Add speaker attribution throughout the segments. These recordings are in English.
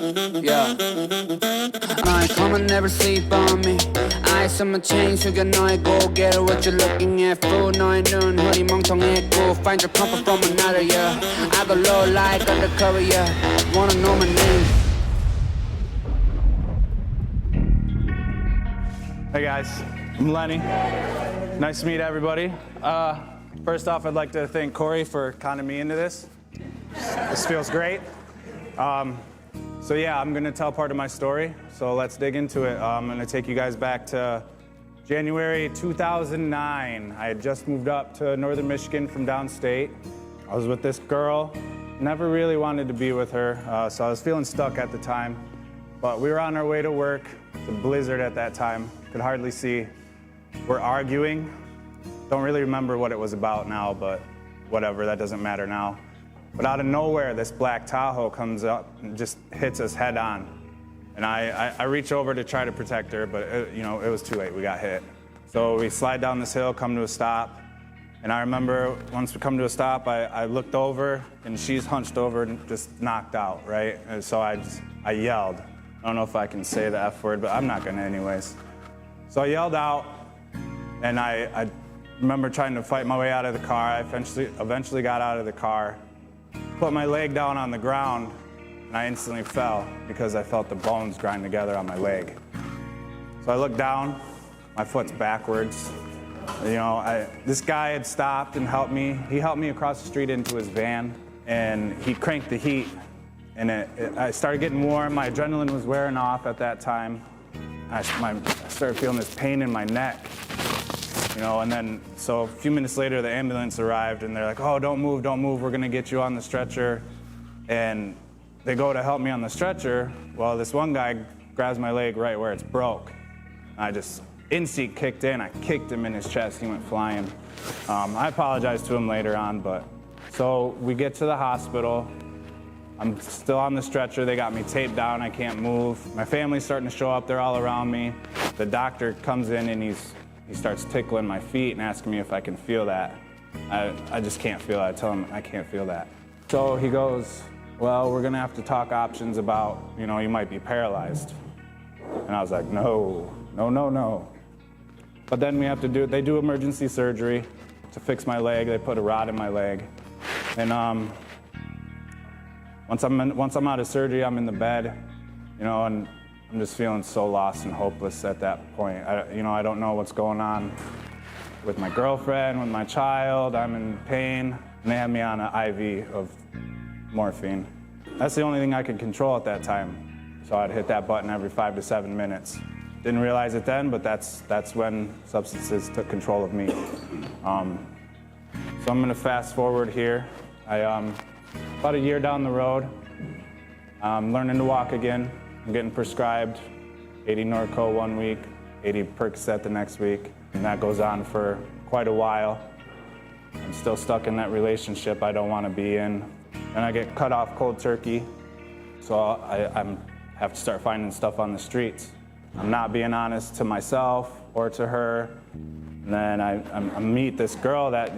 Speaker 1: Yeah. My come and never sleep on me. Eyes on my chain, 숙여 너의 고개를 what you looking at fool. 너의 눈 흐리멍텅했고 find your comfort from another, yeah. I go low like undercover, yeah. Wanna know my name.
Speaker 2: Hey guys, I'm Lenny. Nice to meet everybody. First off, I'd like to thank Corey for conning me into this. This feels great. So yeah, I'm gonna tell part of my story. So let's dig into it. I'm gonna take you guys back to January 2009. I had just moved up to Northern Michigan from downstate. I was with this girl, never really wanted to be with her, so I was feeling stuck at the time. But we were on our way to work. It's a blizzard at that time, could hardly see. We're arguing. Don't really remember what it was about now, but whatever, that doesn't matter now. But out of nowhere, this black Tahoe comes up and just hits us head on. And I reach over to try to protect her, but it was too late, we got hit. So we slide down this hill, come to a stop. And I remember once we come to a stop, I looked over and she's hunched over and just knocked out, right? And so I yelled. I don't know if I can say the F word, but I'm not gonna anyways. So I yelled out, and I remember trying to fight my way out of the car. I eventually got out of the car, put my leg down on the ground, and I instantly fell because I felt the bones grind together on my leg. So I looked down, my foot's backwards. This guy had stopped and helped me. He helped me across the street into his van, and he cranked the heat. And I started getting warm. My adrenaline was wearing off at that time. I started feeling this pain in my neck, and then so a few minutes later, the ambulance arrived, and they're like, "Oh, don't move, we're gonna get you on the stretcher." And they go to help me on the stretcher. Well, this one guy grabs my leg right where it's broke. I just instinct kicked in. I kicked him in his chest. He went flying. I apologized to him later on, but so we get to the hospital. I'm still on the stretcher. They got me taped down. I can't move. My family's starting to show up. They're all around me. The doctor comes in and he starts tickling my feet and asking me if I can feel that. I just can't feel it. I tell him I can't feel that. So he goes, "Well, we're gonna have to talk options about, you might be paralyzed." And I was like, no. But then they do emergency surgery to fix my leg. They put a rod in my leg. And once I'm out of surgery, I'm in the bed, and I'm just feeling so lost and hopeless at that point. I don't know what's going on with my girlfriend, with my child. I'm in pain, and they have me on an IV of morphine. That's the only thing I could control at that time. So I'd hit that button every 5 to 7 minutes. Didn't realize it then, but that's when substances took control of me. So I'm gonna fast forward here. About a year down the road, I'm learning to walk again. I'm getting prescribed 80 Norco one week, 80 Percocet the next week, and that goes on for quite a while. I'm still stuck in that relationship I don't want to be in. And I get cut off cold turkey, so I have to start finding stuff on the streets. I'm not being honest to myself or to her. And then I meet this girl that,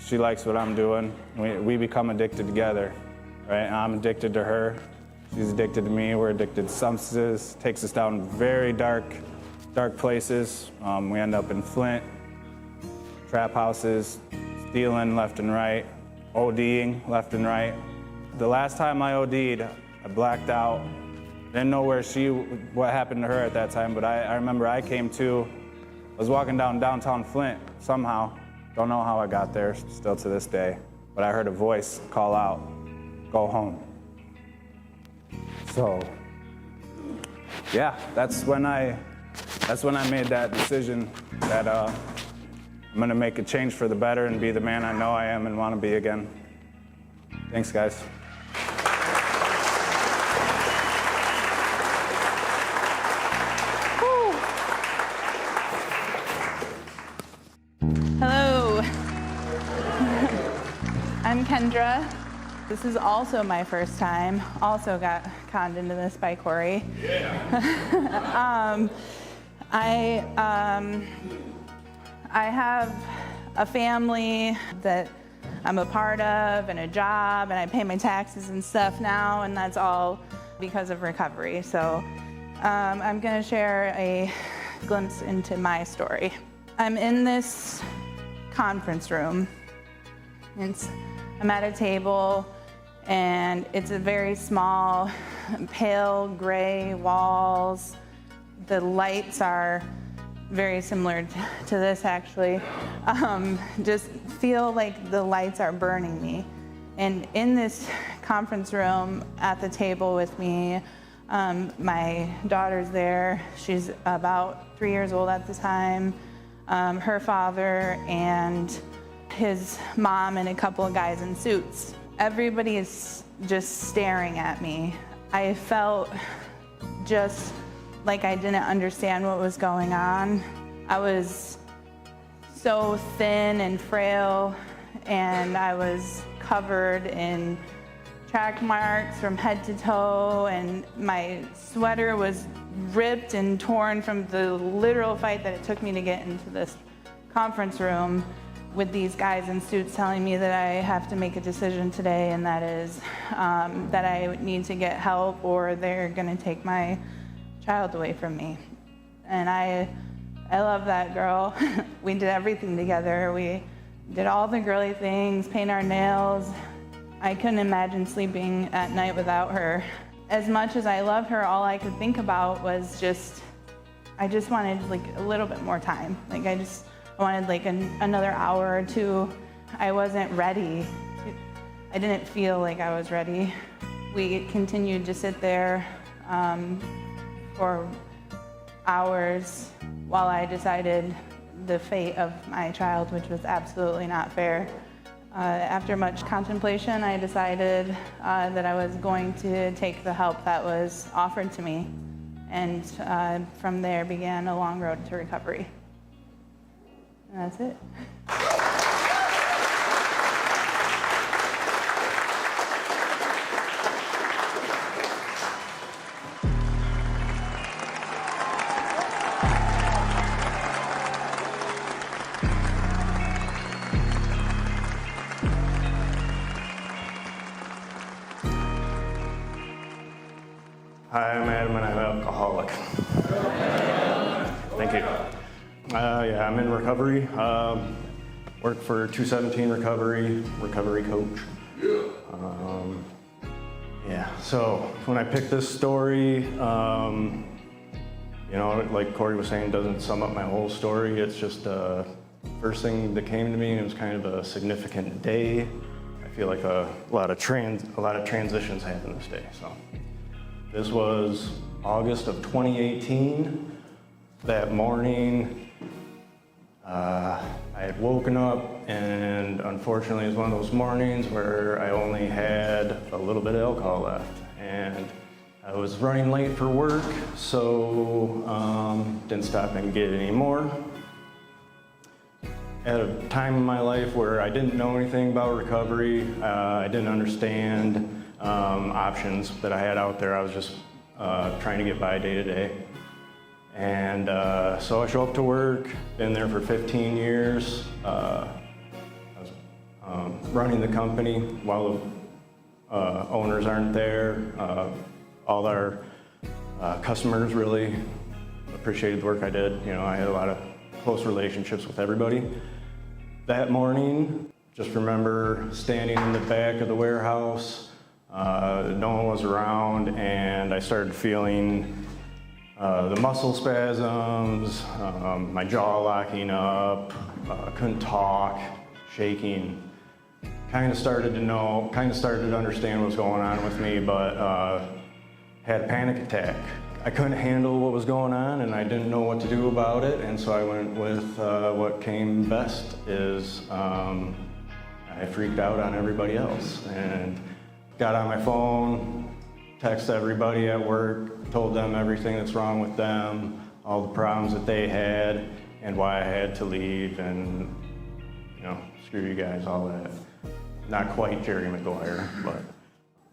Speaker 2: she likes what I'm doing. We become addicted together, right? I'm addicted to her. She's addicted to me. We're addicted to substances. Takes us down very dark places. We end up in Flint, trap houses, stealing left and right, ODing left and right. The last time I OD'd, I blacked out. Didn't know what happened to her at that time, but I remember I came to. I was walking down downtown Flint somehow. Don't know how I got there, still to this day. But I heard a voice call out, "Go home." So, yeah, that's when I made that decision that I'm gonna make a change for the better and be the man I know I am and want to be again. Thanks, guys.
Speaker 3: Hello. I'm Kendra. This is also my first time. Also got conned into this by Cory. Yeah. I have a family that I'm a part of and a job, and I pay my taxes and stuff now, and that's all because of recovery. So I'm gonna share a glimpse into my story. I'm in this conference room. I'm at a table, and it's a very small, pale gray walls. The lights are very similar to this, actually. Just feel like the lights are burning me. And in this conference room at the table with me, my daughter's there. She's about 3 years old at the time. Her father and his mom and a couple of guys in suits. Everybody is just staring at me. I felt just like I didn't understand what was going on. I was so thin and frail, and I was covered in track marks from head to toe, and my sweater was ripped and torn from the literal fight that it took me to get into this conference room with these guys in suits telling me that I have to make a decision today, and that is that I need to get help or they're gonna take my child away from me. And I love that girl. We did everything together. We did all the girly things, paint our nails. I couldn't imagine sleeping at night without her. As much as I love her, all I could think about was I just wanted like a little bit more time. Like I wanted like another hour or two. I wasn't ready. I didn't feel like I was ready. We continued to sit there for hours while I decided the fate of my child, which was absolutely not fair. After much contemplation, I decided that I was going to take the help that was offered to me. And from there began a long road to recovery. And that's it.
Speaker 4: Hi, I'm Adam, and I'm an alcoholic. Thank you. Yeah, I'm in recovery. Work for 217 recovery coach. Yeah, so when I picked this story, you know, like Corey was saying, doesn't sum up my whole story. It's just first thing that came to me, and it was kind of a significant day. I feel like a lot of transitions happened this day. So this was August of 2018. That morning, I had woken up, and unfortunately it was one of those mornings where I only had a little bit of alcohol left. And I was running late for work, so didn't stop and get any more. At a time in my life where I didn't know anything about recovery, I didn't understand options that I had out there. I was just trying to get by day to day. And so I show up to work, been there for 15 years. I was running the company while the owners aren't there. All our customers really appreciated the work I did. You know, I had a lot of close relationships with everybody. That morning, just remember standing in the back of the warehouse. No one was around, and I started feeling the muscle spasms, my jaw locking up, couldn't talk, shaking. Kind of started to understand what was going on with me, but had a panic attack. I couldn't handle what was going on, and I didn't know what to do about it, and so I went with what came best is I freaked out on everybody else and got on my phone, texted everybody at work, told them everything that's wrong with them, all the problems that they had, and why I had to leave, and you know, screw you guys, all that. Not quite Jerry Maguire, but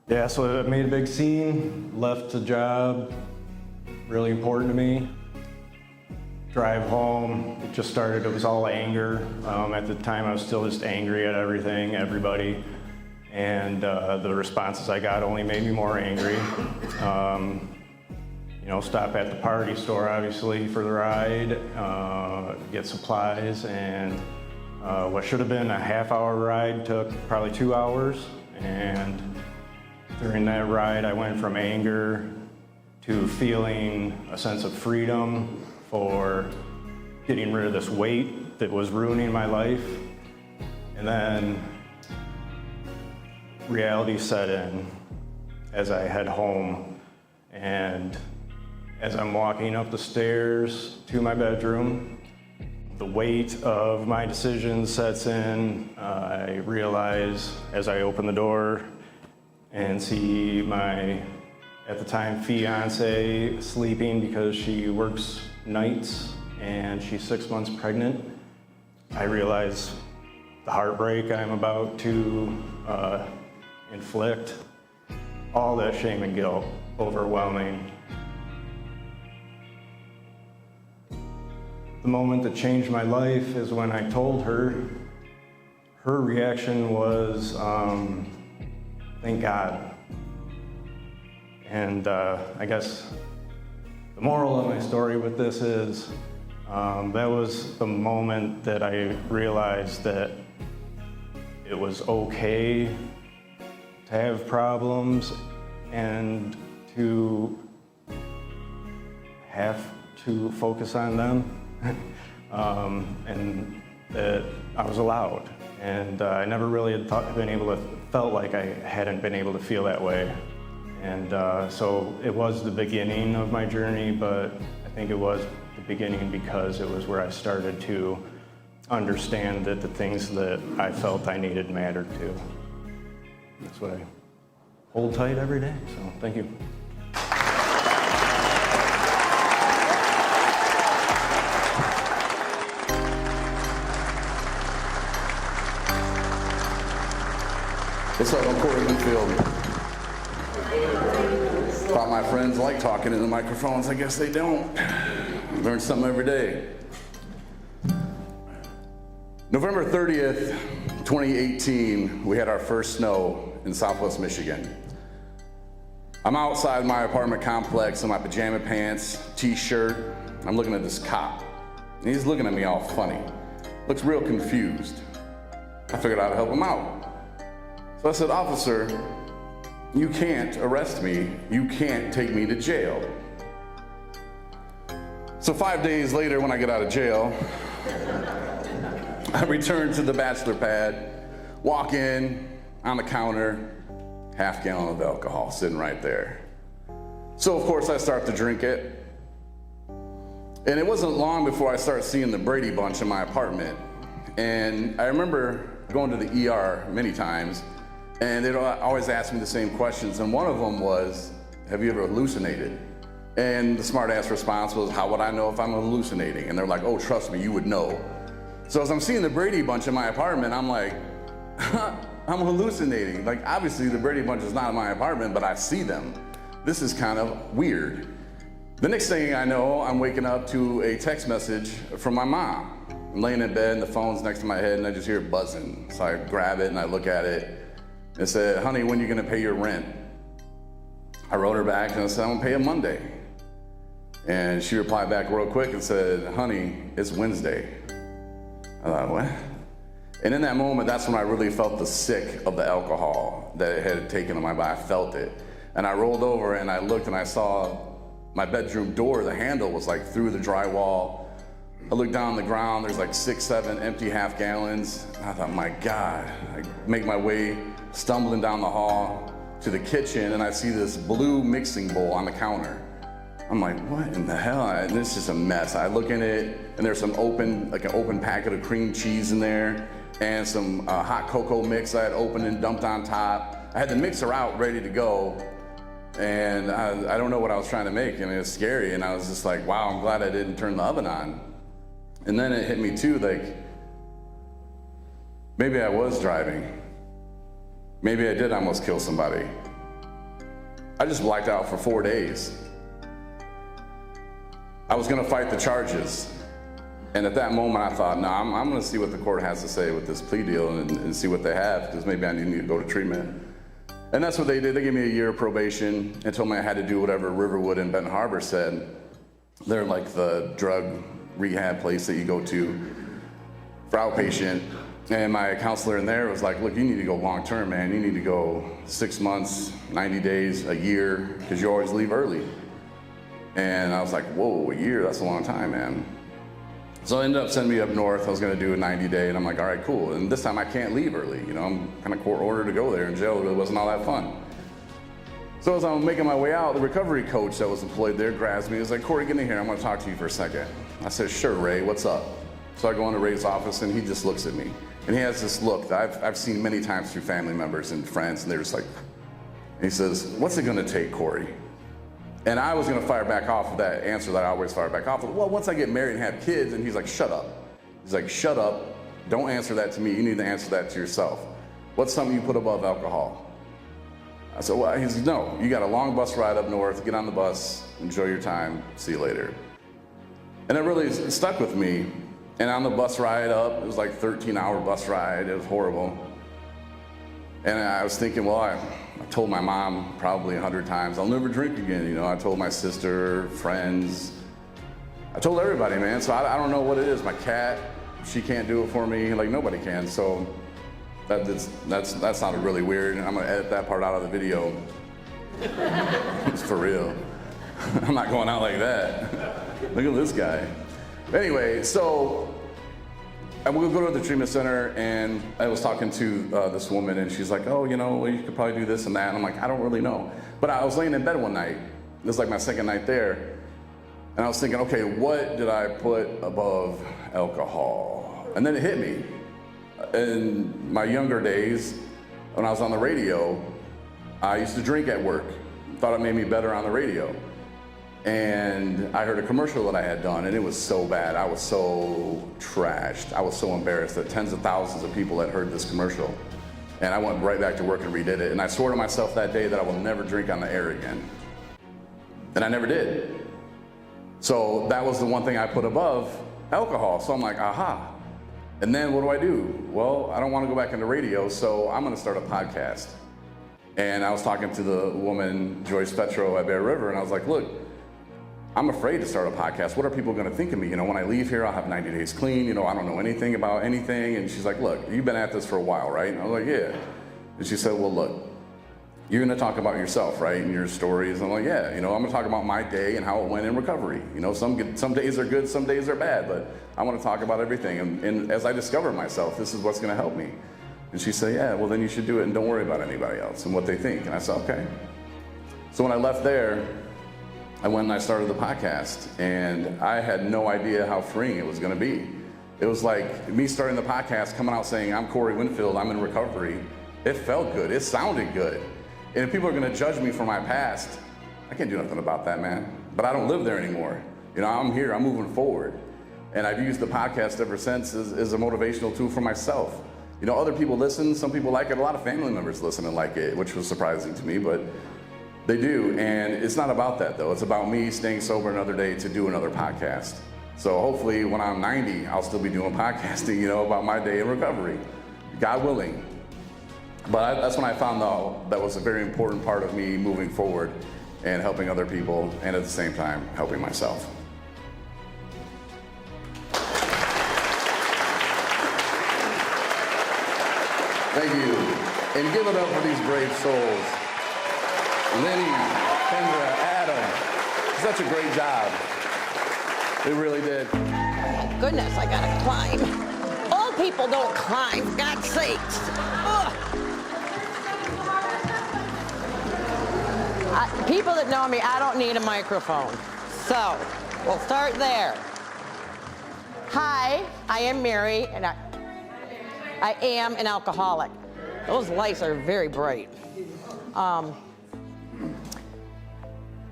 Speaker 4: yeah, so I made a big scene, left the job, really important to me. Drive home, it just started, it was all anger. At the time I was still just angry at everything, everybody. and the responses I got only made me more angry. You know, stop at the party store, obviously, for the ride, get supplies, and what should have been a half-hour ride took probably 2 hours. And during that ride, I went from anger to feeling a sense of freedom for getting rid of this weight that was ruining my life. And then reality set in as I head home, and as I'm walking up the stairs to my bedroom, the weight of my decisions sets in. I realize as I open the door and see my, at the time, fiance sleeping because she works nights and she's 6 months pregnant, I realize the heartbreak I'm about to inflict, all that shame and guilt overwhelming. The moment that changed my life is when I told her. Her reaction was, thank God. And I guess the moral of my story with this is, that was the moment that I realized that it was okay to have problems and to have to focus on them. And that I was allowed, and I never really had felt like I hadn't been able to feel that way. And so it was the beginning of my journey, but I think it was the beginning because it was where I started to understand that the things that I felt I needed mattered too. That's what I hold tight every day, so thank you.
Speaker 5: What's up, I'm Corey Winfield. Thought my friends like talking into microphones. I guess they don't. Learn something every day. November 30th, 2018, we had our first snow in Southwest Michigan. I'm outside my apartment complex in my pajama pants, t-shirt. I'm looking at this cop, and he's looking at me all funny. Looks real confused. I figured I'd help him out. So I said, officer, you can't arrest me. You can't take me to jail. So 5 days later, when I get out of jail, I return to the bachelor pad, walk in, on the counter, half gallon of alcohol sitting right there. So of course I start to drink it. And it wasn't long before I started seeing the Brady Bunch in my apartment. And I remember going to the ER many times, and they'd always ask me the same questions, and one of them was, have you ever hallucinated? And the smart ass response was, how would I know if I'm hallucinating? And they're like, oh, trust me, you would know. So as I'm seeing the Brady Bunch in my apartment, I'm like, I'm hallucinating. Like, obviously the Brady Bunch is not in my apartment, but I see them. This is kind of weird. The next thing I know, I'm waking up to a text message from my mom. I'm laying in bed and the phone's next to my head and I just hear it buzzing. So I grab it and I look at it. It said, honey, when are you gonna pay your rent? I wrote her back and I said, I'm gonna pay it Monday. And she replied back real quick and said, honey, it's Wednesday. I thought, what? And in that moment, that's when I really felt the sick of the alcohol that it had taken on my body. I felt it. And I rolled over and I looked and I saw my bedroom door, the handle was like through the drywall. I looked down on the ground, there's like 6, 7 empty half gallons. And I thought, my God. I make my way, stumbling down the hall to the kitchen, and I see this blue mixing bowl on the counter. I'm like, what in the hell? And it's just a mess. I look in it, and there's some an open packet of cream cheese in there, and some hot cocoa mix I had opened and dumped on top. I had the mixer out, ready to go, and I don't know what I was trying to make, and it was scary, and I was just like, wow, I'm glad I didn't turn the oven on. And then it hit me too, like, maybe I was driving. Maybe I did almost kill somebody. I just blacked out for 4 days. I was gonna fight the charges. And at that moment, I thought, no, I'm going to see what the court has to say with this plea deal and see what they have, because maybe I need to go to treatment. And that's what they did. They gave me a year of probation and told me I had to do whatever Riverwood and Benton Harbor said. They're like the drug rehab place that you go to for outpatient. And my counselor in there was like, look, you need to go long term, man. You need to go 6 months, 90 days, a year, because you always leave early. And I was like, whoa, a year? That's a long time, man. So they ended up sending me up north. I was gonna do a 90-day, and I'm like, all right, cool. And this time I can't leave early. You know, I'm kind of court ordered to go there. In jail, it really wasn't all that fun. So as I'm making my way out, the recovery coach that was employed there grabs me. He was like, Corey, get in here. I'm gonna talk to you for a second. I said, sure, Ray, what's up? So I go into Ray's office, and he just looks at me. And he has this look that I've seen many times through family members and friends, and they're just like, and he says, what's it gonna take, Corey? And I was gonna fire back off of that answer that I always fire back off of. Well, once I get married and have kids, and he's like, shut up. He's like, shut up, don't answer that to me, you need to answer that to yourself. What's something you put above alcohol? I said, well, he said, no, you got a long bus ride up north, get on the bus, enjoy your time, see you later. And it really stuck with me. And on the bus ride up, it was like a 13-hour bus ride, it was horrible. And I was thinking, well, I told my mom probably 100 times, I'll never drink again. You know, I told my sister, friends, I told everybody, man. So I don't know what it is. My cat, she can't do it for me, like nobody can. So that sounded really weird. And I'm gonna edit that part out of the video. It's for real. I'm not going out like that. Look at this guy. Anyway, so I will go to the treatment center, and I was talking to this woman, and she's like, oh, you know, well, you could probably do this and that. And I'm like, I don't really know. But I was laying in bed one night. This was like my second night there. And I was thinking, okay, what did I put above alcohol? And then it hit me. In my younger days, when I was on the radio, I used to drink at work. Thought it made me better on the radio. And I heard a commercial that I had done, and it was so bad. I was so trashed. I was so embarrassed that tens of thousands of people had heard this commercial. And I went right back to work and redid it. And I swore to myself that day that I will never drink on the air again. And I never did. So that was the one thing I put above alcohol. So I'm like, aha. And then what do? Well, I don't want to go back into radio, so I'm going to start a podcast. And I was talking to the woman, Joyce Petro at Bear River, and I was like, look, I'm afraid to start a podcast. What are people going to think of me? You know, when I leave here, I'll have 90 days clean. You know, I don't know anything about anything. And she's like, look, you've been at this for a while, right? And I was like, yeah. And she said, well, look, you're going to talk about yourself, right? And your stories. And I'm like, yeah, you know, I'm going to talk about my day and how it went in recovery. You know, some days are good, some days are bad, but I want to talk about everything. And as I discover myself, this is what's going to help me. And she said, yeah, well, then you should do it and don't worry about anybody else and what they think. And I said, okay. So when I left there, I went and I started the podcast, and I had no idea how freeing it was going to be. It was like me starting the podcast, coming out saying, I'm Corey Winfield, I'm in recovery. It felt good, it sounded good. And if people are going to judge me for my past, I can't do nothing about that, man. But I don't live there anymore. You know, I'm here, I'm moving forward. And I've used the podcast ever since as a motivational tool for myself. You know, other people listen, some people like it, a lot of family members listen and like it, which was surprising to me, but they do. And it's not about that, though. It's about me staying sober another day to do another podcast. So hopefully when I'm 90, I'll still be doing podcasting, you know, about my day in recovery, God willing. But that's when I found out that was a very important part of me moving forward and helping other people, and at the same time, helping myself. Thank you. And give it up for these brave souls. Lenny, Kendra, Adam. Such a great job. They really did.
Speaker 6: Oh, goodness, I gotta climb. Old people don't climb, for God's sakes. Ugh. People that know me, I don't need a microphone. So, we'll start there. Hi, I am Mary, and I am an alcoholic. Those lights are very bright. So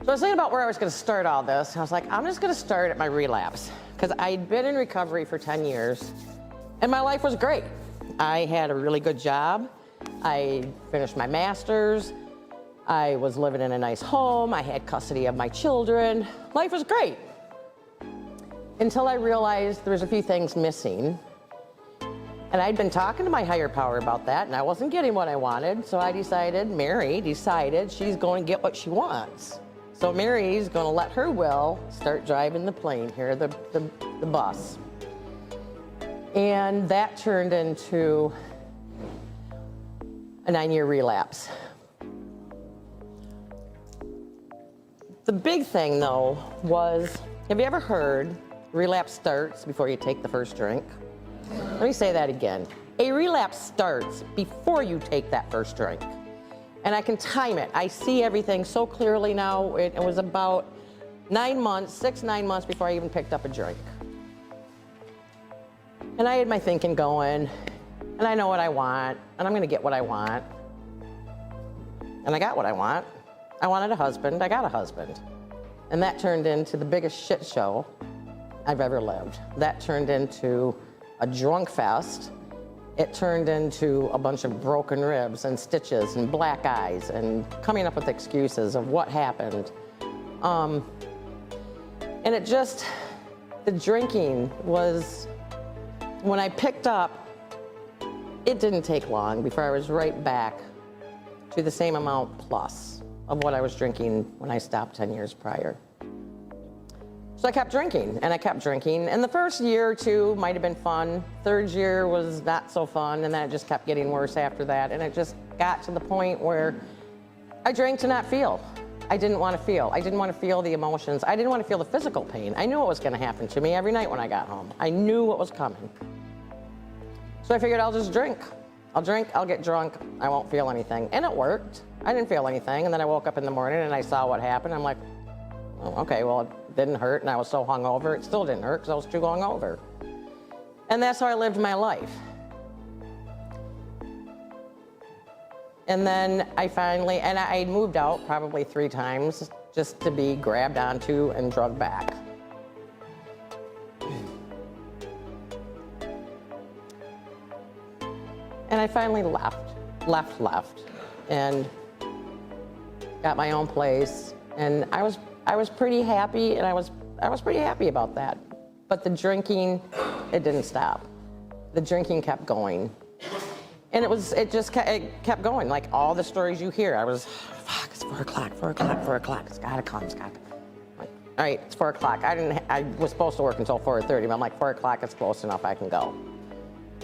Speaker 6: I was thinking about where I was going to start all this. And I was like, I'm just going to start at my relapse, because I'd been in recovery for 10 years, and my life was great. I had a really good job. I finished my master's. I was living in a nice home. I had custody of my children. Life was great. until I realized there was a few things missing. And I'd been talking to my higher power about that, and I wasn't getting what I wanted. So I decided, Mary decided she's going to get what she wants. So Mary's going to let her will start driving the plane here, the bus. And that turned into a 9-year relapse. The big thing, though, was, have you ever heard relapse starts before you take the first drink? Let me say that again. A relapse starts before you take that first drink. And I can time it. I see everything so clearly now. It was about 9 months, 9 months before I even picked up a drink. And I had my thinking going, and I know what I want, and I'm gonna get what I want. And I got what I want. I wanted a husband, I got a husband. And that turned into the biggest shit show I've ever lived. That turned into a drunk fest. It turned into a bunch of broken ribs and stitches and black eyes and coming up with excuses of what happened. And it just, the drinking was, when I picked up, it didn't take long before I was right back to the same amount plus of what I was drinking when I stopped 10 years prior. So I kept drinking, and I kept drinking. And the first year or two might have been fun. Third year was not so fun, and then it just kept getting worse after that. And it just got to the point where I drank to not feel. I didn't want to feel. I didn't want to feel the emotions. I didn't want to feel the physical pain. I knew what was going to happen to me every night when I got home. I knew what was coming. So I figured I'll just drink. I'll drink, I'll get drunk, I won't feel anything. And it worked. I didn't feel anything. And then I woke up in the morning and I saw what happened. I'm like, oh, okay, well, it didn't hurt, and I was so hungover. It still didn't hurt because I was too hungover. And that's how I lived my life. And then I finally, and I moved out probably 3 times just to be grabbed onto and drugged back. And I finally left, and got my own place. And I was pretty happy, and I was pretty happy about that. But the drinking, it didn't stop. The drinking kept going. And it kept going. Like all the stories you hear, I was, fuck, it's 4 o'clock. It's gotta come, Like, all right, it's 4 o'clock. I was supposed to work until 4:30, but I'm like, 4 o'clock, it's close enough, I can go.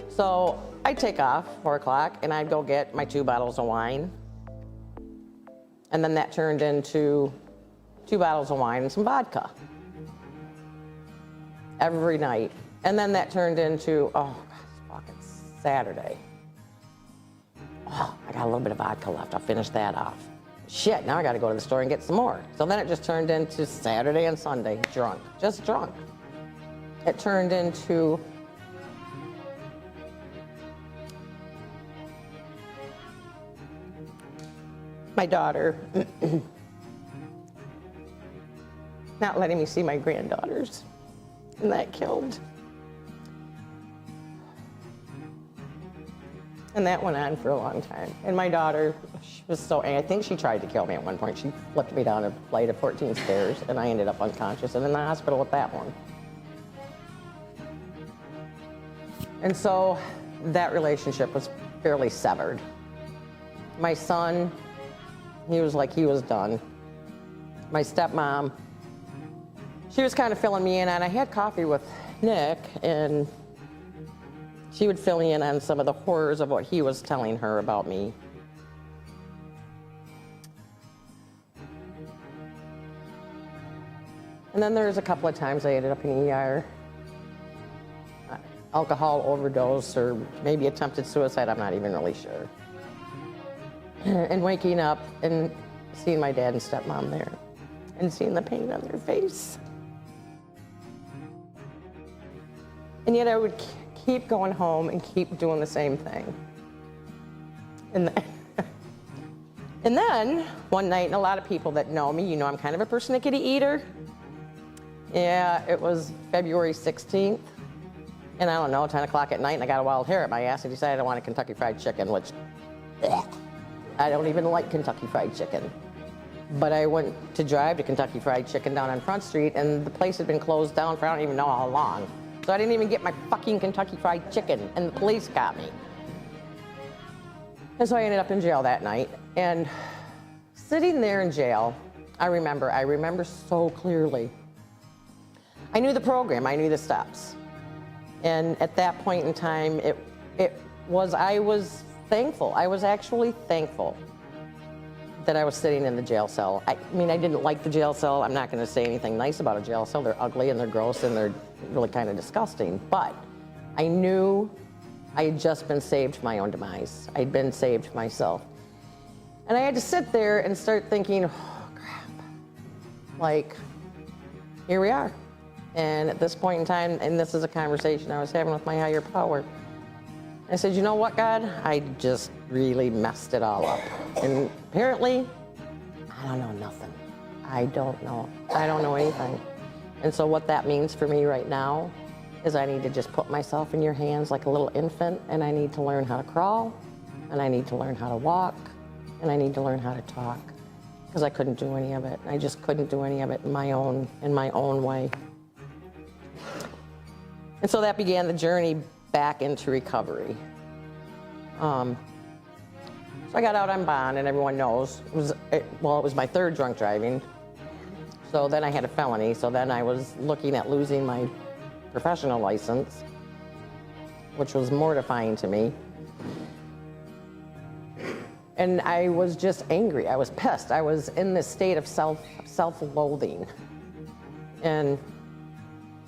Speaker 6: So I'd take off 4 o'clock, and I'd go get my 2 bottles of wine. And then that turned into 2 bottles of wine and some vodka every night. And then that turned into, oh, God, it's fucking Saturday. Oh, I got a little bit of vodka left. I'll finish that off. Shit, now I got to go to the store and get some more. So then it just turned into Saturday and Sunday, drunk, just drunk. It turned into my daughter not letting me see my granddaughters, and that killed. And that went on for a long time. And my daughter, she was so angry. I think she tried to kill me at one point. She flipped me down a flight of 14 stairs, and I ended up unconscious and in the hospital with that one. And so that relationship was fairly severed. My son, he was done. My stepmom, she was kind of filling me in, and I had coffee with Nick, and she would fill me in on some of the horrors of what he was telling her about me. And then there was a couple of times I ended up in ER. Alcohol overdose, or maybe attempted suicide, I'm not even really sure. And waking up and seeing my dad and stepmom there, and seeing the pain on their face. And yet I would keep going home and keep doing the same thing. And then one night, and a lot of people that know me, you know I'm kind of a persnickety eater. Yeah, it was February 16th. And I don't know, 10 o'clock at night, and I got a wild hair at my ass, and decided I wanted Kentucky Fried Chicken, which, I don't even like Kentucky Fried Chicken. But I went to drive to Kentucky Fried Chicken down on Front Street, and the place had been closed down for I don't even know how long. So I didn't even get my fucking Kentucky Fried Chicken, and the police got me. And so I ended up in jail that night. And sitting there in jail, I remember so clearly. I knew the program, I knew the steps. And at that point in time, I was thankful. I was actually thankful that I was sitting in the jail cell. I mean, I didn't like the jail cell. I'm not going to say anything nice about a jail cell. They're ugly and they're gross and they're really kind of disgusting. But I knew I had just been saved from my own demise. I'd been saved myself. And I had to sit there and start thinking, oh, crap. Like, here we are. And at this point in time, and this is a conversation I was having with my higher power, I said, you know what, God? I just really messed it all up. And apparently, I don't know nothing. I don't know anything. And so what that means for me right now is I need to just put myself in your hands like a little infant, and I need to learn how to crawl, and I need to learn how to walk, and I need to learn how to talk, because I couldn't do any of it. I just couldn't do any of it in my own way. And so that began the journey back into recovery. So I got out on bond, and everyone knows it was my third drunk driving. So then I had a felony. So then I was looking at losing my professional license, which was mortifying to me. And I was just angry. I was pissed. I was in this state of self-loathing. And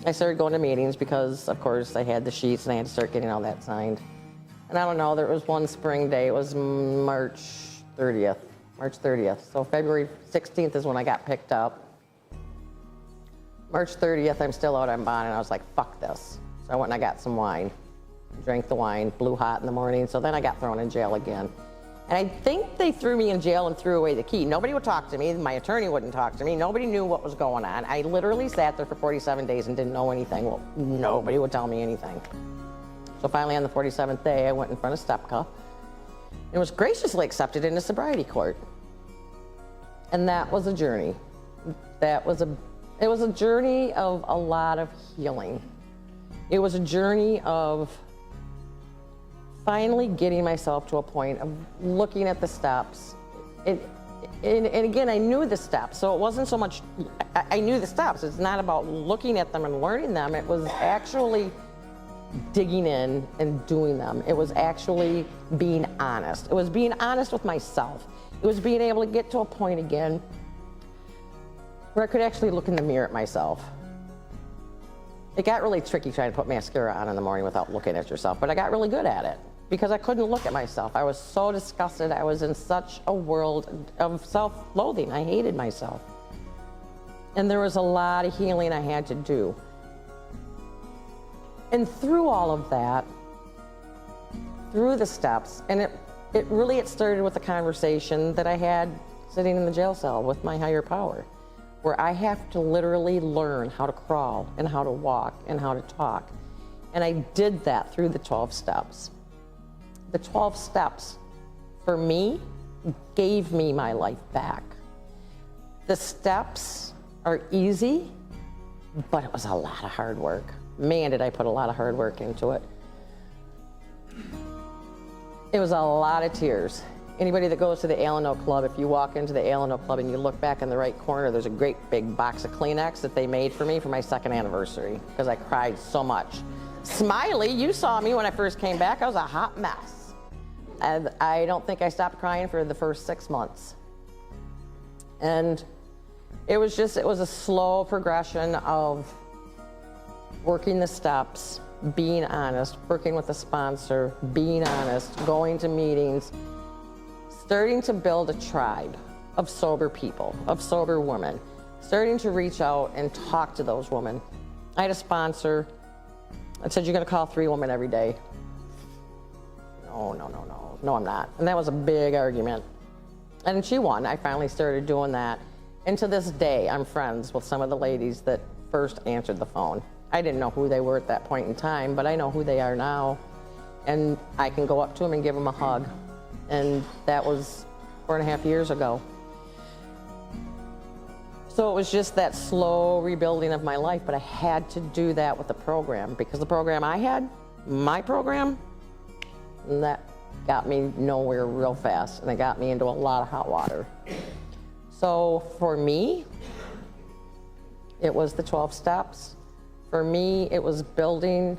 Speaker 6: I started going to meetings because, of course, I had the sheets and I had to start getting all that signed. And I don't know, there was one spring day, it was March 30th. So February 16th is when I got picked up. March 30th, I'm still out on bond, and I was like, fuck this. So I went and I got some wine, drank the wine, blew hot in the morning, so then I got thrown in jail again. And I think they threw me in jail and threw away the key. Nobody would talk to me. My attorney wouldn't talk to me. Nobody knew what was going on. I literally sat there for 47 days and didn't know anything. Well, nobody would tell me anything. So finally, on the 47th day, I went in front of STEPCA and was graciously accepted into sobriety court. And that was a journey. It was a journey of a lot of healing. It was a journey of finally getting myself to a point of looking at the steps. And again, I knew the steps, so it wasn't so much, I knew the steps. It's not about looking at them and learning them. It was actually digging in and doing them. It was actually being honest. It was being honest with myself. It was being able to get to a point again where I could actually look in the mirror at myself. It got really tricky trying to put mascara on in the morning without looking at yourself, but I got really good at it because I couldn't look at myself. I was so disgusted. I was in such a world of self-loathing. I hated myself. And there was a lot of healing I had to do. And through all of that, through the steps, and it started with a conversation that I had sitting in the jail cell with my higher power, where I have to literally learn how to crawl and how to walk and how to talk. And I did that through the 12 steps. The 12 steps, for me, gave me my life back. The steps are easy, but it was a lot of hard work. Man, did I put a lot of hard work into it. It was a lot of tears. Anybody that goes to the Alano Club, if you walk into the Alano Club and you look back in the right corner, there's a great big box of Kleenex that they made for me for my second anniversary because I cried so much. Smiley, you saw me when I first came back. I was a hot mess. And I don't think I stopped crying for the first 6 months. And it was a slow progression of working the steps, being honest, working with a sponsor, being honest, going to meetings, starting to build a tribe of sober people, of sober women, starting to reach out and talk to those women. I had a sponsor. I said, you're going to call 3 women every day. No, I'm not. And that was a big argument. And she won. I finally started doing that. And to this day, I'm friends with some of the ladies that first answered the phone. I didn't know who they were at that point in time, but I know who they are now. And I can go up to them and give them a hug. And that was 4.5 years ago. So it was just that slow rebuilding of my life, but I had to do that with the program because the program I had, my program, that got me nowhere real fast and it got me into a lot of hot water. So for me, it was the 12 steps. For me, it was building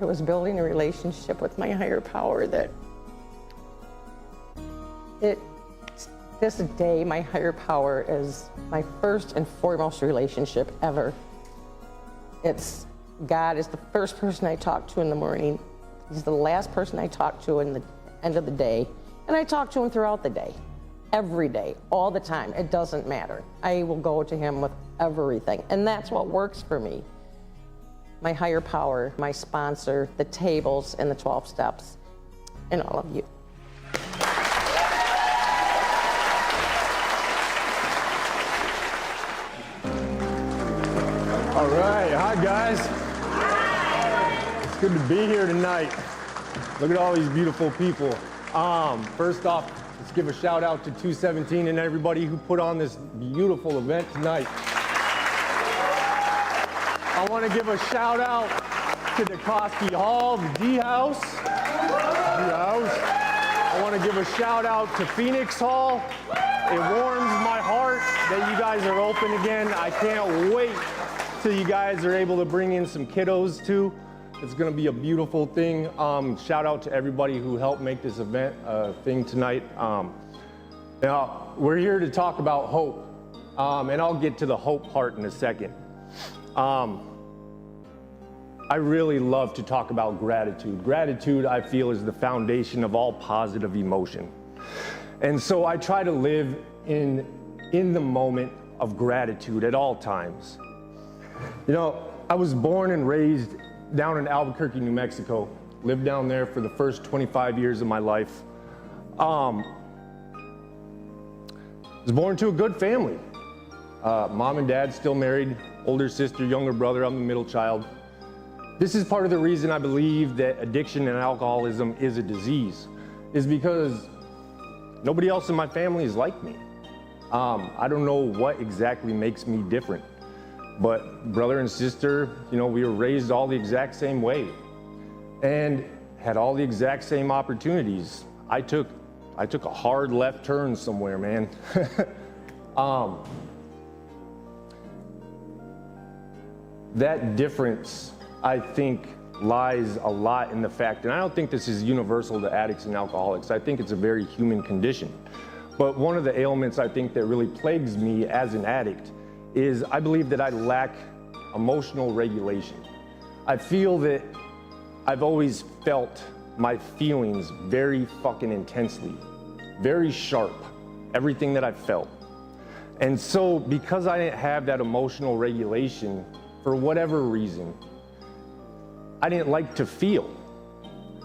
Speaker 6: a relationship with my higher power that this day, my higher power is my first and foremost relationship ever. God is the first person I talk to in the morning. He's the last person I talk to in the end of the day. And I talk to him throughout the day, every day, all the time. It doesn't matter. I will go to him with everything. And that's what works for me. My higher power, my sponsor, the tables, and the 12 steps, and all of you.
Speaker 7: All right, hi guys. It's good to be here tonight. Look at all these beautiful people. First off, let's give a shout out to 217 and everybody who put on this beautiful event tonight. I want to give a shout out to the Koski Hall, the D-House. I want to give a shout out to Phoenix Hall. It warms my heart that you guys are open again. I can't wait till you guys are able to bring in some kiddos too. It's gonna be a beautiful thing. Shout out to everybody who helped make this event a thing tonight. Now, we're here to talk about hope, and I'll get to the hope part in a second. I really love to talk about gratitude. Gratitude, I feel, is the foundation of all positive emotion. And so I try to live in the moment of gratitude at all times. You know, I was born and raised down in Albuquerque, New Mexico. Lived down there for the first 25 years of my life. Was born to a good family. Mom and dad still married, older sister, younger brother, I'm the middle child. This is part of the reason I believe that addiction and alcoholism is a disease, is because nobody else in my family is like me. I don't know what exactly makes me different, but brother and sister, you know, we were raised all the exact same way and had all the exact same opportunities. I took a hard left turn somewhere, man. That difference, I think, lies a lot in the fact, and I don't think this is universal to addicts and alcoholics. I think it's a very human condition. But one of the ailments I think that really plagues me as an addict is I believe that I lack emotional regulation. I feel that I've always felt my feelings very fucking intensely, very sharp, everything that I felt. And so because I didn't have that emotional regulation, for whatever reason, I didn't like to feel.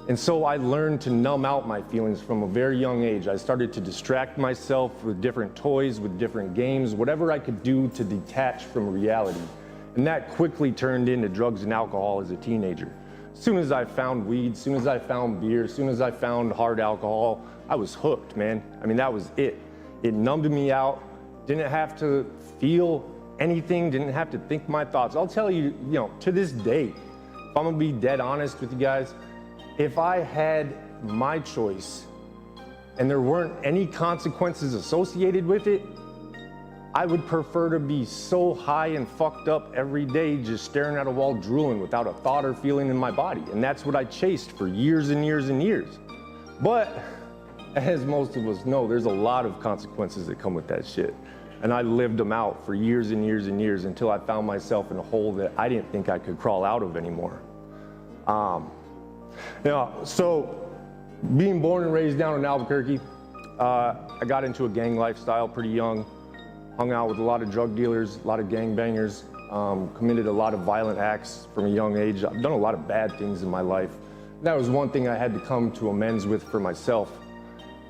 Speaker 7: And so I learned to numb out my feelings from a very young age. I started to distract myself with different toys, with different games, whatever I could do to detach from reality. And that quickly turned into drugs and alcohol as a teenager. As soon as I found weed, as soon as I found beer, as soon as I found hard alcohol, I was hooked, man. I mean, that was it. It numbed me out, didn't have to feel anything, didn't have to think my thoughts. I'll tell you, you know, to this day, if I'm gonna be dead honest with you guys, if I had my choice and there weren't any consequences associated with it, I would prefer to be so high and fucked up every day, just staring at a wall, drooling without a thought or feeling in my body. And that's what I chased for years and years and years. But as most of us know, there's a lot of consequences that come with that shit. And I lived them out for years and years and years until I found myself in a hole that I didn't think I could crawl out of anymore. So being born and raised down in Albuquerque, I got into a gang lifestyle pretty young, hung out with a lot of drug dealers, a lot of gangbangers, committed a lot of violent acts from a young age. I've done a lot of bad things in my life. That was one thing I had to come to amends with for myself,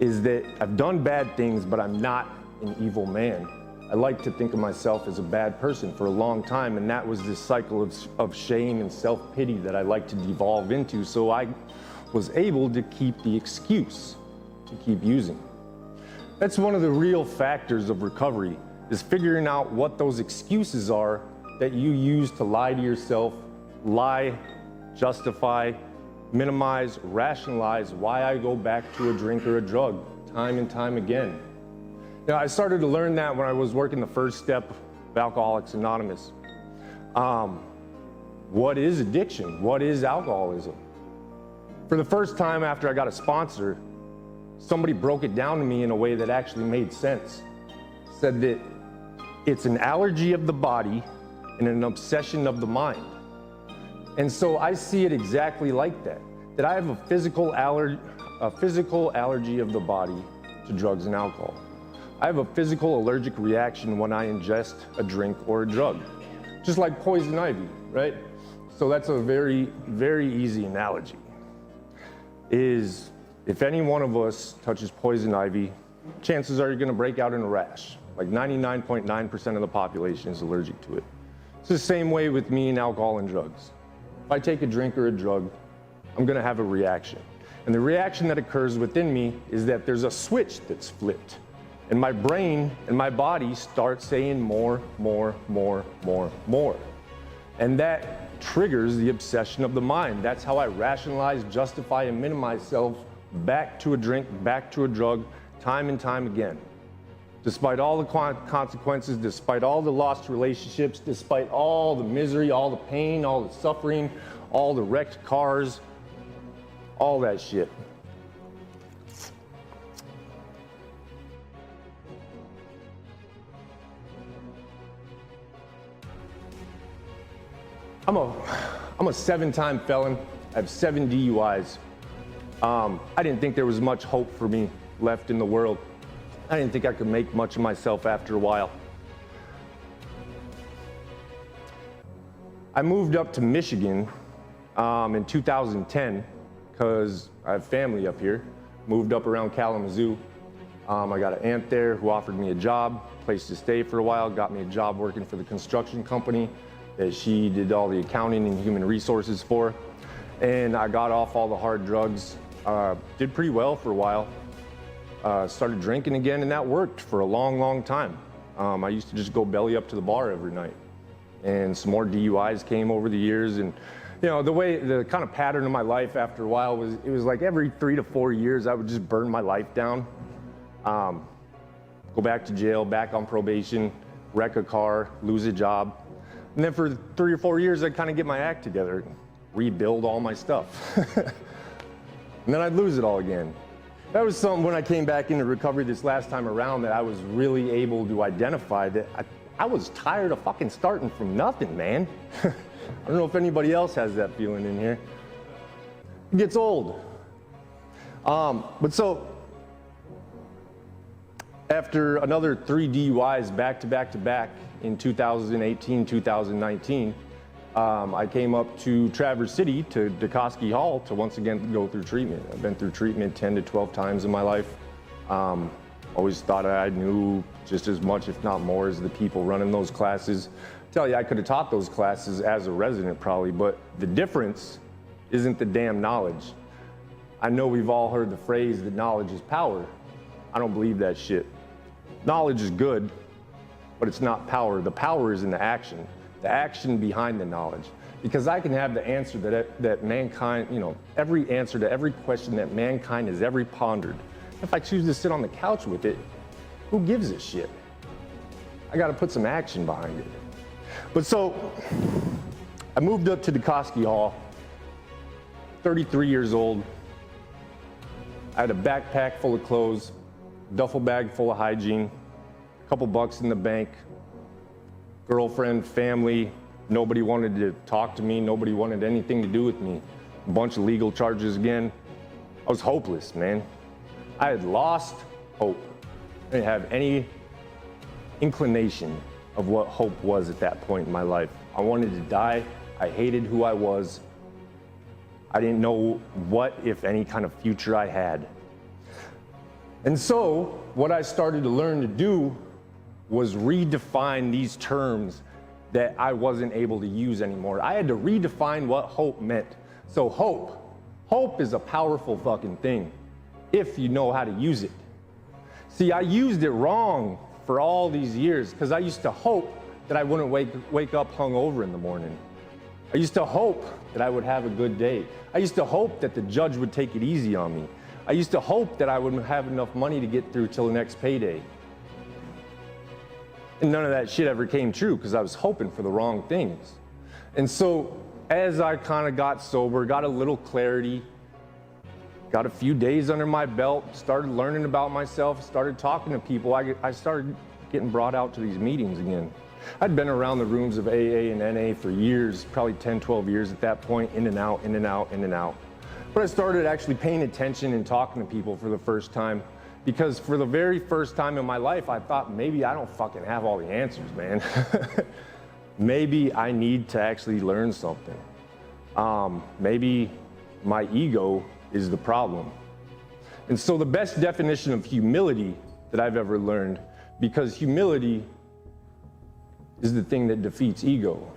Speaker 7: is that I've done bad things, but I'm not an evil man. I like to think of myself as a bad person for a long time, and that was this cycle of shame and self-pity that I like to devolve into, so I was able to keep the excuse to keep using. That's one of the real factors of recovery, is figuring out what those excuses are that you use to lie to yourself, lie, justify, minimize, rationalize why I go back to a drink or a drug time and time again. You know, I started to learn that when I was working the first step of Alcoholics Anonymous. What is addiction? What is alcoholism? For the first time after I got a sponsor, somebody broke it down to me in a way that actually made sense. Said that it's an allergy of the body and an obsession of the mind. And so I see it exactly like that, that I have a physical allergy of the body to drugs and alcohol. I have a physical allergic reaction when I ingest a drink or a drug, just like poison ivy, right? So that's a very, very easy analogy. Is if any one of us touches poison ivy, chances are you're gonna break out in a rash. Like 99.9% of the population is allergic to it. It's the same way with me and alcohol and drugs. If I take a drink or a drug, I'm gonna have a reaction. And the reaction that occurs within me is that there's a switch that's flipped. And my brain and my body start saying more, more, more, more, more. And that triggers the obsession of the mind. That's how I rationalize, justify, and minimize myself back to a drink, back to a drug, time and time again. Despite all the consequences, despite all the lost relationships, despite all the misery, all the pain, all the suffering, all the wrecked cars, all that shit. I'm a 7-time felon. I have 7 DUIs. I didn't think there was much hope for me left in the world. I didn't think I could make much of myself after a while. I moved up to Michigan in 2010 because I have family up here. Moved up around Kalamazoo. I got an aunt there who offered me a job, place to stay for a while, got me a job working for the construction company that she did all the accounting and human resources for. And I got off all the hard drugs, did pretty well for a while. Started drinking again, and that worked for a long, long time. I used to just go belly up to the bar every night. And some more DUIs came over the years. And you know, the kind of pattern of my life after a while was, it was like every 3 to 4 years, I would just burn my life down. Go back to jail, back on probation, wreck a car, lose a job. And then for 3 or 4 years, I'd kind of get my act together, rebuild all my stuff. And then I'd lose it all again. That was something when I came back into recovery this last time around that I was really able to identify that I was tired of fucking starting from nothing, man. I don't know if anybody else has that feeling in here. It gets old. But so, after another 3 DUIs back to back to back in 2018, 2019, I came up to Traverse City to Dukoski Hall to once again go through treatment. I've been through treatment 10 to 12 times in my life. Always thought I knew just as much, if not more, as the people running those classes. Tell you, I could have taught those classes as a resident probably, but the difference isn't the damn knowledge. I know we've all heard the phrase that knowledge is power. I don't believe that shit. Knowledge is good, but it's not power. The power is in the action behind the knowledge. Because I can have the answer that mankind, you know, every answer to every question that mankind has ever pondered. If I choose to sit on the couch with it, who gives a shit? I gotta put some action behind it. But so, I moved up to Dukoski Hall, 33 years old. I had a backpack full of clothes, duffel bag full of hygiene, a couple bucks in the bank, girlfriend, family, nobody wanted to talk to me, nobody wanted anything to do with me. A bunch of legal charges again. I was hopeless, man. I had lost hope. I didn't have any inclination of what hope was at that point in my life. I wanted to die. I hated who I was. I didn't know what, if any, kind of future I had. And so, what I started to learn to do was redefine these terms that I wasn't able to use anymore. I had to redefine what hope meant. So hope is a powerful fucking thing if you know how to use it. See, I used it wrong for all these years because I used to hope that I wouldn't wake up hungover in the morning. I used to hope that I would have a good day. I used to hope that the judge would take it easy on me. I used to hope that I would have enough money to get through till the next payday. And none of that shit ever came true because I was hoping for the wrong things. And so as I kind of got sober, got a little clarity, got a few days under my belt, started learning about myself, started talking to people, I started getting brought out to these meetings again. I'd been around the rooms of AA and NA for years, probably 10, 12 years at that point, in and out, in and out, in and out. But I started actually paying attention and talking to people for the first time, because for the very first time in my life, I thought maybe I don't fucking have all the answers, man. Maybe I need to actually learn something. Maybe my ego is the problem. And so the best definition of humility that I've ever learned, because humility is the thing that defeats ego.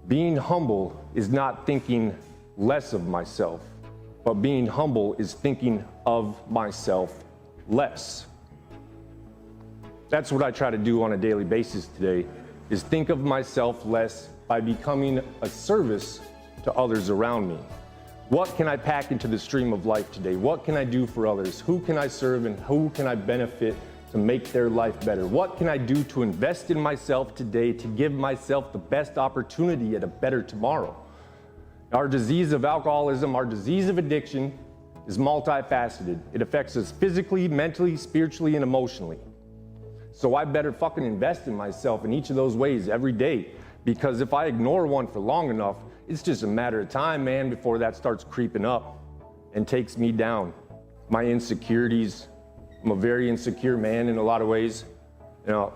Speaker 7: Being humble is not thinking less of myself, but being humble is thinking of myself less. That's what I try to do on a daily basis today, is think of myself less by becoming a service to others around me. What can I pack into the stream of life today? What can I do for others? Who can I serve and who can I benefit to make their life better? What can I do to invest in myself today to give myself the best opportunity at a better tomorrow? Our disease of alcoholism, our disease of addiction is multifaceted. It affects us physically, mentally, spiritually, and emotionally. So I better fucking invest in myself in each of those ways every day, because if I ignore one for long enough, it's just a matter of time, man, before that starts creeping up and takes me down. My insecurities, I'm a very insecure man in a lot of ways. You know,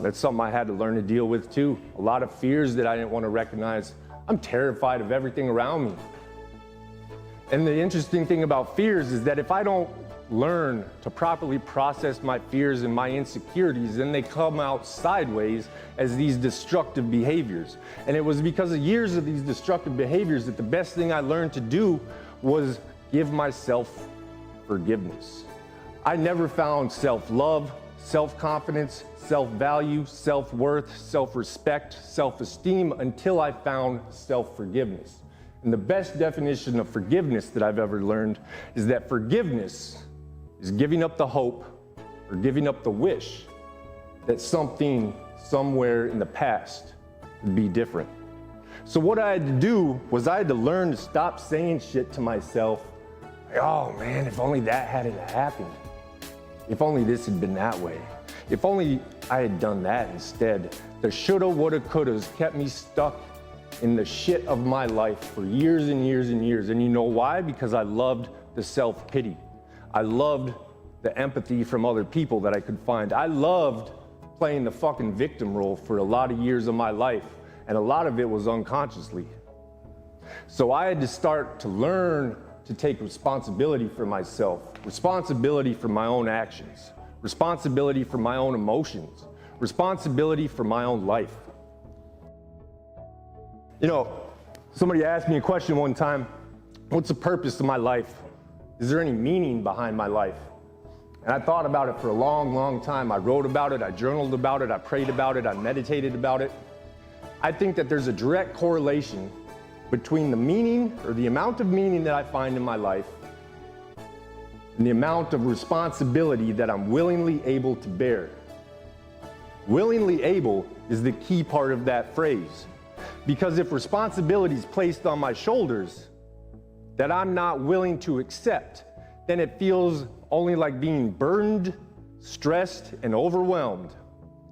Speaker 7: that's something I had to learn to deal with too. A lot of fears that I didn't want to recognize. I'm terrified of everything around me. And the interesting thing about fears is that if I don't learn to properly process my fears and my insecurities, then they come out sideways as these destructive behaviors. And it was because of years of these destructive behaviors that the best thing I learned to do was give myself forgiveness. I never found self-love, self-confidence, self-value, self-worth, self-respect, self-esteem until I found self-forgiveness. And the best definition of forgiveness that I've ever learned is that forgiveness is giving up the hope or giving up the wish that something somewhere in the past could be different. So what I had to do was I had to learn to stop saying shit to myself. Like, oh man, if only that hadn't happened. If only this had been that way. If only I had done that instead. The shoulda, woulda, couldas kept me stuck in the shit of my life for years and years and years. And you know why? Because I loved the self-pity. I loved the empathy from other people that I could find. I loved playing the fucking victim role for a lot of years of my life, and a lot of it was unconsciously. So I had to start to learn to take responsibility for myself, responsibility for my own actions, responsibility for my own emotions, responsibility for my own life. You know, somebody asked me a question one time, what's the purpose of my life? Is there any meaning behind my life? And I thought about it for a long, long time. I wrote about it, I journaled about it, I prayed about it, I meditated about it. I think that there's a direct correlation between the meaning or the amount of meaning that I find in my life and the amount of responsibility that I'm willingly able to bear. Willingly able is the key part of that phrase. Because if responsibility is placed on my shoulders that I'm not willing to accept, then it feels only like being burdened, stressed, and overwhelmed.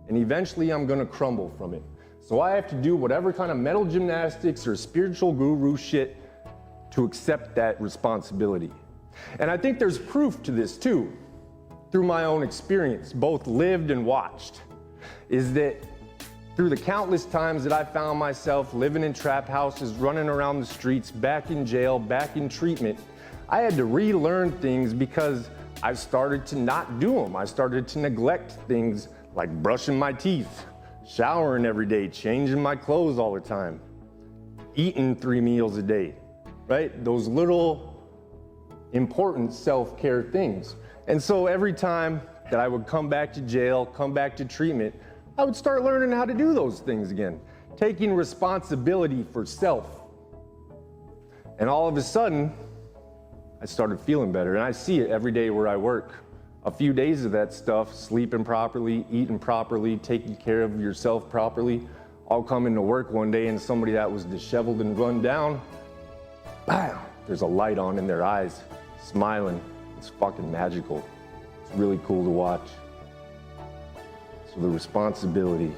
Speaker 7: And eventually I'm gonna crumble from it. So I have to do whatever kind of mental gymnastics or spiritual guru shit to accept that responsibility. And I think there's proof to this too, through my own experience, both lived and watched, is that through the countless times that I found myself living in trap houses, running around the streets, back in jail, back in treatment, I had to relearn things because I started to not do them. I started to neglect things like brushing my teeth, showering every day, changing my clothes all the time, eating 3 meals a day, right? Those little important self-care things. And so every time that I would come back to jail, come back to treatment, I would start learning how to do those things again, taking responsibility for self. And all of a sudden, I started feeling better, and I see it every day where I work. A few days of that stuff, sleeping properly, eating properly, taking care of yourself properly, I'll come into work one day and somebody that was disheveled and run down, bam, there's a light on in their eyes, smiling. It's fucking magical. It's really cool to watch. So the responsibility.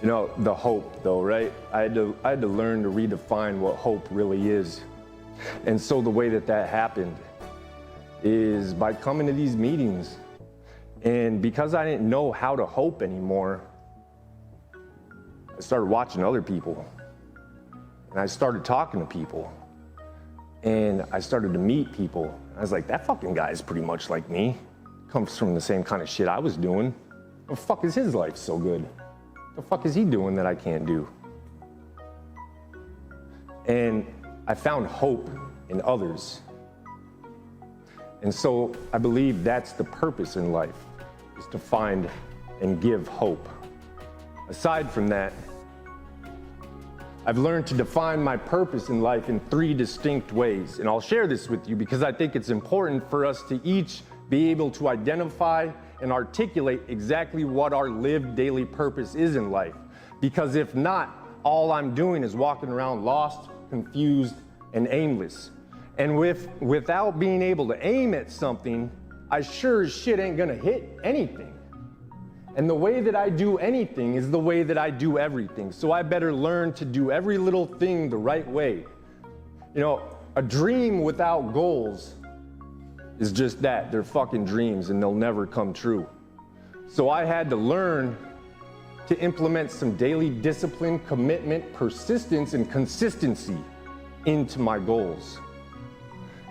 Speaker 7: You know, the hope though, right? I had to learn to redefine what hope really is. And so the way that happened is by coming to these meetings. And because I didn't know how to hope anymore, I started watching other people. And I started talking to people. And I started to meet people. I was like, that fucking guy is pretty much like me. Comes from the same kind of shit I was doing. The fuck is his life so good? The fuck is he doing that I can't do? And I found hope in others. And so I believe that's the purpose in life, is to find and give hope. Aside from that, I've learned to define my purpose in life in 3 distinct ways. And I'll share this with you because I think it's important for us to each be able to identify and articulate exactly what our lived daily purpose is in life. Because if not, all I'm doing is walking around lost, confused, and aimless. And without being able to aim at something, I sure as shit ain't gonna hit anything. And the way that I do anything is the way that I do everything. So I better learn to do every little thing the right way. You know, a dream without goals is just that. They're fucking dreams and they'll never come true. So I had to learn to implement some daily discipline, commitment, persistence, and consistency into my goals.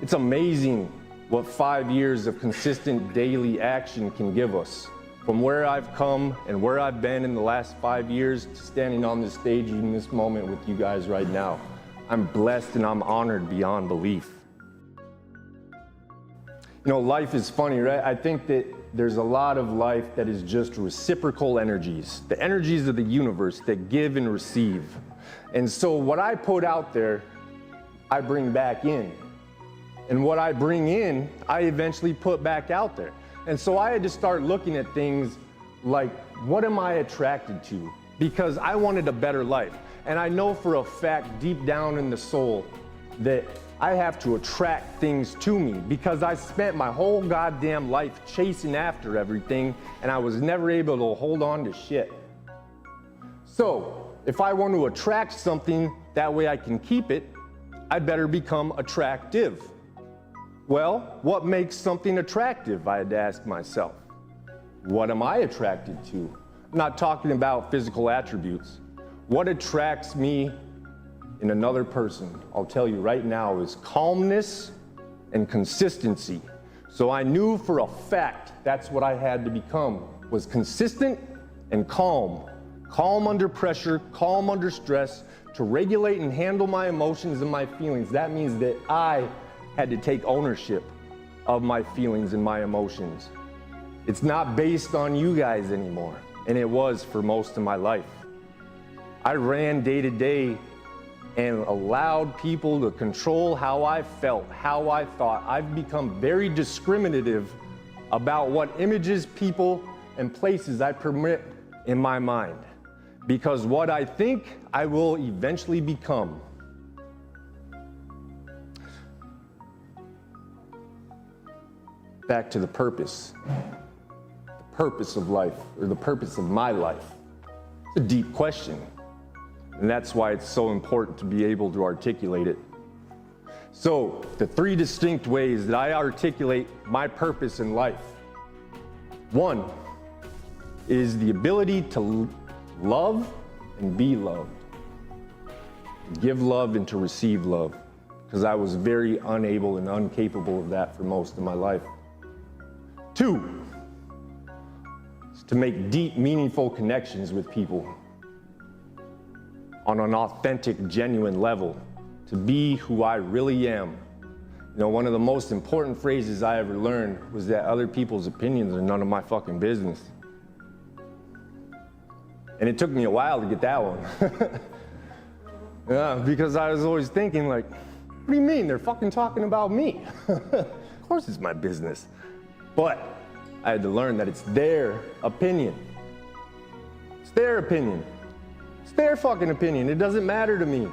Speaker 7: It's amazing what 5 years of consistent daily action can give us. From where I've come and where I've been in the last 5 years to standing on this stage in this moment with you guys right now. I'm blessed and I'm honored beyond belief. You know, life is funny, right? I think that there's a lot of life that is just reciprocal energies, the energies of the universe that give and receive. And so what I put out there, I bring back in. And what I bring in, I eventually put back out there. And so I had to start looking at things like, what am I attracted to? Because I wanted a better life. And I know for a fact, deep down in the soul, that I have to attract things to me because I spent my whole goddamn life chasing after everything and I was never able to hold on to shit. So if I want to attract something, that way I can keep it, I better become attractive. Well, what makes something attractive? I had to ask myself. What am I attracted to? I'm not talking about physical attributes. What attracts me in another person, I'll tell you right now, is calmness and consistency. So I knew for a fact that's what I had to become, was consistent and calm. Calm under pressure, calm under stress, to regulate and handle my emotions and my feelings. That means that I had to take ownership of my feelings and my emotions. It's not based on you guys anymore, and it was for most of my life. I ran day to day and allowed people to control how I felt, how I thought. I've become very discriminative about what images, people, and places I permit in my mind. Because what I think, I will eventually become. Back to the purpose of life, or the purpose of my life. It's a deep question, and that's why it's so important to be able to articulate it. So, the 3 distinct ways that I articulate my purpose in life. 1 is the ability to love and be loved. To give love and to receive love, because I was very unable and incapable of that for most of my life. 2 is to make deep, meaningful connections with people on an authentic, genuine level, to be who I really am, You know, one of the most important phrases I ever learned was that other people's opinions are none of my fucking business. And it took me a while to get that one. Yeah, because I was always thinking like, what do you mean? They're fucking talking about me. Of course it's my business. But I had to learn that it's their opinion. It's their opinion. It's their fucking opinion. It doesn't matter to me.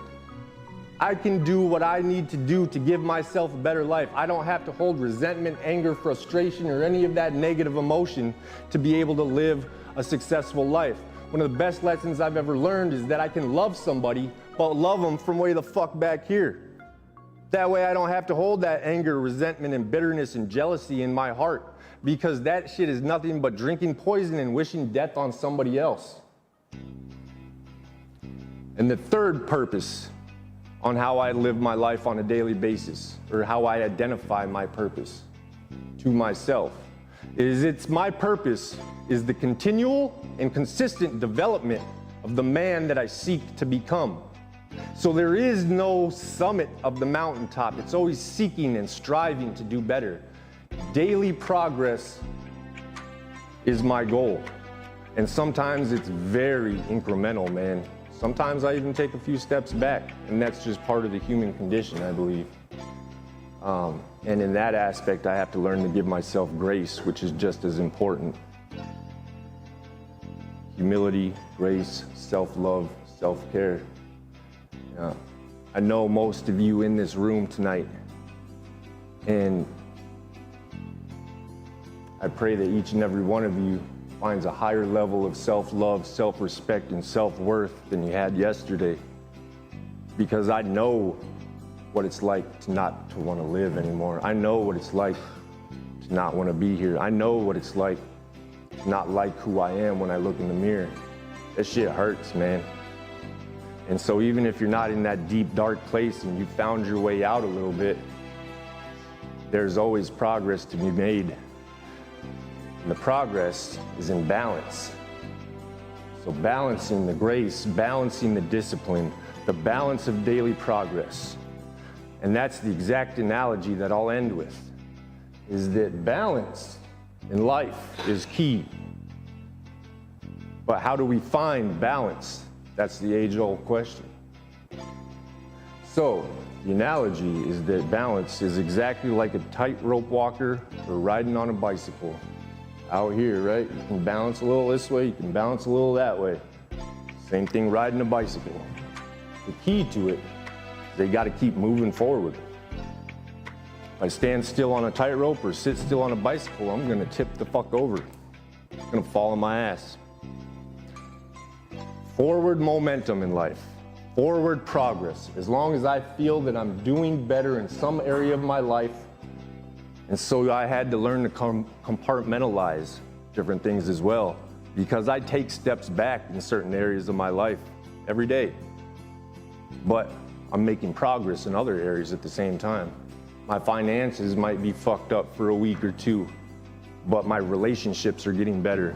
Speaker 7: I can do what I need to do to give myself a better life. I don't have to hold resentment, anger, frustration, or any of that negative emotion to be able to live a successful life. One of the best lessons I've ever learned is that I can love somebody, but love them from way the fuck back here. That way I don't have to hold that anger, resentment, and bitterness and jealousy in my heart, because that shit is nothing but drinking poison and wishing death on somebody else. And the third purpose on how I live my life on a daily basis, or how I identify my purpose to myself, is my purpose is the continual and consistent development of the man that I seek to become. So there is no summit of the mountaintop. It's always seeking and striving to do better. Daily progress is my goal. And sometimes it's very incremental, man. Sometimes I even take a few steps back, and that's just part of the human condition, I believe. And in that aspect, I have to learn to give myself grace, which is just as important. Humility, grace, self-love, self-care. I know most of you in this room tonight, and I pray that each and every one of you finds a higher level of self-love, self-respect, and self-worth than you had yesterday. Because I know what it's like to not to want to live anymore. I know what it's like to not want to be here. I know what it's like to not like who I am when I look in the mirror. That shit hurts, man. And so even if you're not in that deep, dark place and you found your way out a little bit, there's always progress to be made. And the progress is in balance. So balancing the grace, balancing the discipline, the balance of daily progress. And that's the exact analogy that I'll end with, is that balance in life is key. But how do we find balance? That's the age-old question. So the analogy is that balance is exactly like a tightrope walker or riding on a bicycle. Out here, right? You can balance a little this way, you can balance a little that way. Same thing riding a bicycle. The key to it is they got to keep moving forward. If I stand still on a tightrope or sit still on a bicycle, I'm gonna tip the fuck over. I'm gonna fall on my ass. Forward momentum in life, forward progress. As long as I feel that I'm doing better in some area of my life, and so I had to learn to compartmentalize different things as well, because I take steps back in certain areas of my life every day. But I'm making progress in other areas at the same time. My finances might be fucked up for a week or two, but my relationships are getting better.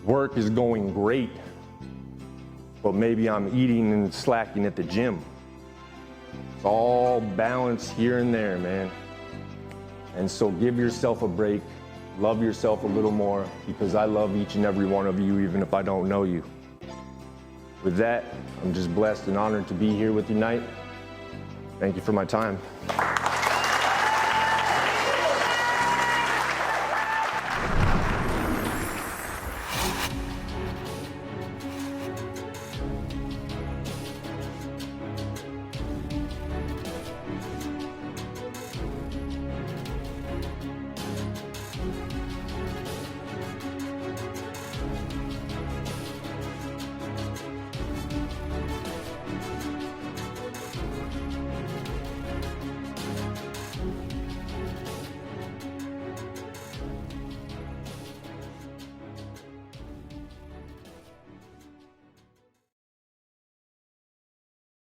Speaker 7: Work is going great, but maybe I'm eating and slacking at the gym. It's all balance here and there, man. And so give yourself a break, love yourself a little more, because I love each and every one of you, even if I don't know you. With that, I'm just blessed and honored to be here with you tonight. Thank you for my time.